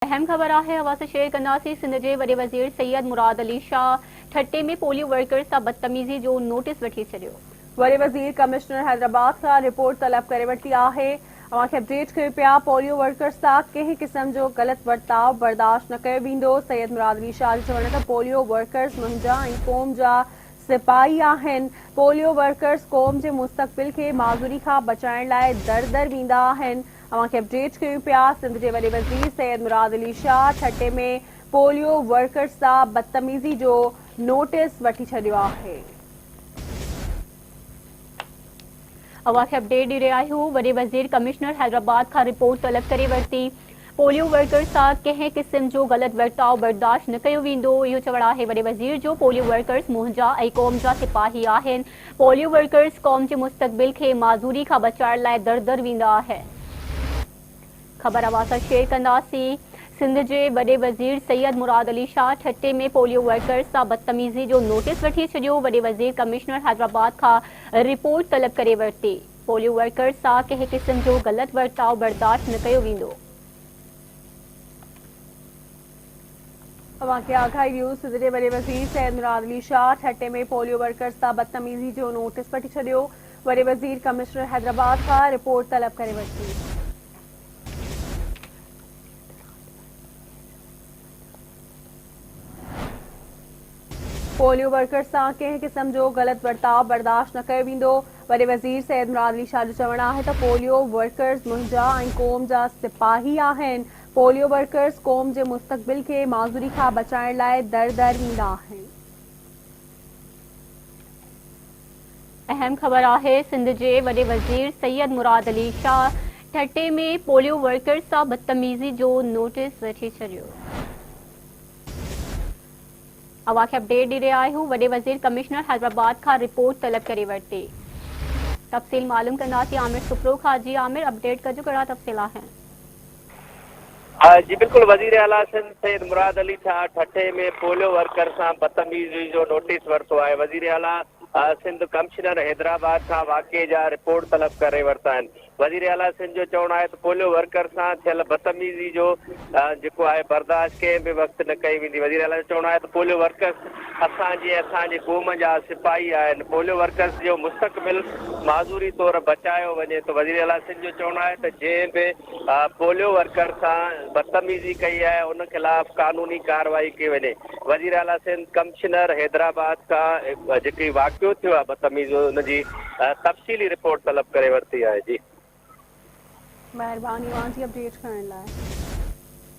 अहम ख़बर आहे हवा से शेयर कंदासीं। सिंध जे वॾे वज़ीर सैयद मुराद अली शाह ठटे में पोलियो वर्कर्स सां बदतमीज़ी जो नोटिस वठी छॾियो। वॾे वज़ीर कमिश्नर हैदराबाद खां रिपोर्ट तलब करे वरिती आहे। अवांखे अपडेट कयो पिया। पोलियो वर्कर्स सां कंहिं क़िस्म जो ग़लति वर्ताव बर्दाश्त न कयो वेंदो। सैयद मुराद अली शाह जो चवण त पोलियो वर्कर्स मुंहिंजा ऐं क़ौम जा सिपाही आहिनि। पोलियो वर्कर्स क़ौम जे मुस्तक़बिल खे माज़ूरी खां बचाइण लाइ दर दर वेंदा आहिनि। अवांखे अपडेट कयो पिया। सिंध जे वॾे वज़ीर सैयद मुराद अली शाह ठटे में पोलियो वर्कर्स सां बदतमीज़ी जो नोटिस वठी छॾियो आहे। अवांखे अपडेट ॾेई रहिया आहियूं। वॾे वज़ीर कमिश्नर हैदराबाद खां रिपोर्ट तलब करे वरिती। पोलियो वर्कर्स सां कंहिं क़िस्म जो ग़लति वर्ताव बर्दाश्त न कयो वेंदो। इहो चवण आहे वॾे वज़ीर जो। पोलियो वर्कर्स मुंहिंजा ऐं क़ौम जा सिपाही आहिनि। पोलियो वर्कर्स क़ौम जे मुस्तक़बिल खे माज़ूरी खां बचाइण लाइ दर दर वेंदा आहिनि। ख़बर अवां सां शेयर कंदासीं। सिंध जे वॾे वज़ीर सैयद मुराद अली शाह ठटे में पोलियो वर्कर्स सां बदतमीज़ी जो नोटिस वठी छॾियो। वॾे वज़ीर कमिश्नर हैदराबाद खां रिपोर्ट तलब करे वरिती। पोलियो वर्कर्स सां कंहिं क़िस्म जो ग़लति वर्ताव बर्दाश्त न कयो वेंदो। अवांखे आगाही न्यूज़। सिंध जे वॾे वज़ीर सैयद मुराद अली शाह ठटे में पोलियो वर्कर्स सां बदतमीज़ी जो नोटिस वठी छॾियो। वॾे वज़ीर कमिश्नर हैदराबाद खां रिपोर्ट तलब करे वरिती। पोलियो वर्कर्स सां कंहिं क़िस्म जो ग़लति वर्ताव बर्दाश्त न कयो वेंदो। वॾे वज़ीर सैयद मुराद अली शाह जो चवण आहे त पोलियो वर्कर्स मुंहिंजा ऐं क़ौम जा सिपाही आहिनि। पोलियो वर्कर्स क़ौम जे मुस्तक़बिल खे माज़ूरी खां बचाइण लाइ दर दर वेंदा आहिनि। अहम ख़बर आहे। सिंध जे वॾे वज़ीर सैयद मुराद अली शाह ठटे में पोलियो वर्कर्स सां बदतमीज़ी जो नोटिस वठी छॾियो। अवांखे अपडेट ॾेई रहिया आहियूं। वॾे वज़ीर कमिश्नर हैदराबाद खां रिपोर्ट तलब करे वरिती। तफ़सील मालूम कंदासीं आमिर सुप्रो खां। जी आमिर, अपडेट कजो, कहिड़ा तफ़सील आहिनि? जी बिल्कुल। वज़ीर आला सिंध सैयद मुराद अली शाह ठटे में पोलियो वर्कर सां बदतमीज़ी जो नोटिस वरितो आहे। वज़ीर आला सिंध कमिश्नर हैदराबाद खां वाक़े जा रिपोर्ट तलब करे वरिता आहिनि। वज़ीर आला सिंध जो चवणु आहे त पोलियो वर्कर सां थियल बदतमीज़ी जो जेको आहे बर्दाश्त कंहिं बि वक़्तु न कई वेंदी। वज़ीर आला जो चवणु आहे त पोलियो वर्कर्स असांजे क़ौम जा सिपाही आहिनि। पोलियो वर्कर्स जो मुस्तक़बिल माज़ूरी तौर बचायो वञे। त वज़ीर आला सिंध जो चवणु आहे त जंहिं बि पोलियो वर्कर सां बदतमीज़ी कई आहे उन ख़िलाफ़ कानूनी कार्रवाई कई वञे। वज़ीर आला सिंध कमिश्नर हैदराबाद खां जेकी वाक़ियो थियो आहे बदतमीज़ी उनजी तफ़सीली रिपोर्ट तलब करे वरिती आहे। जी महिरबानी अवां जी अपडेट करण लाइ।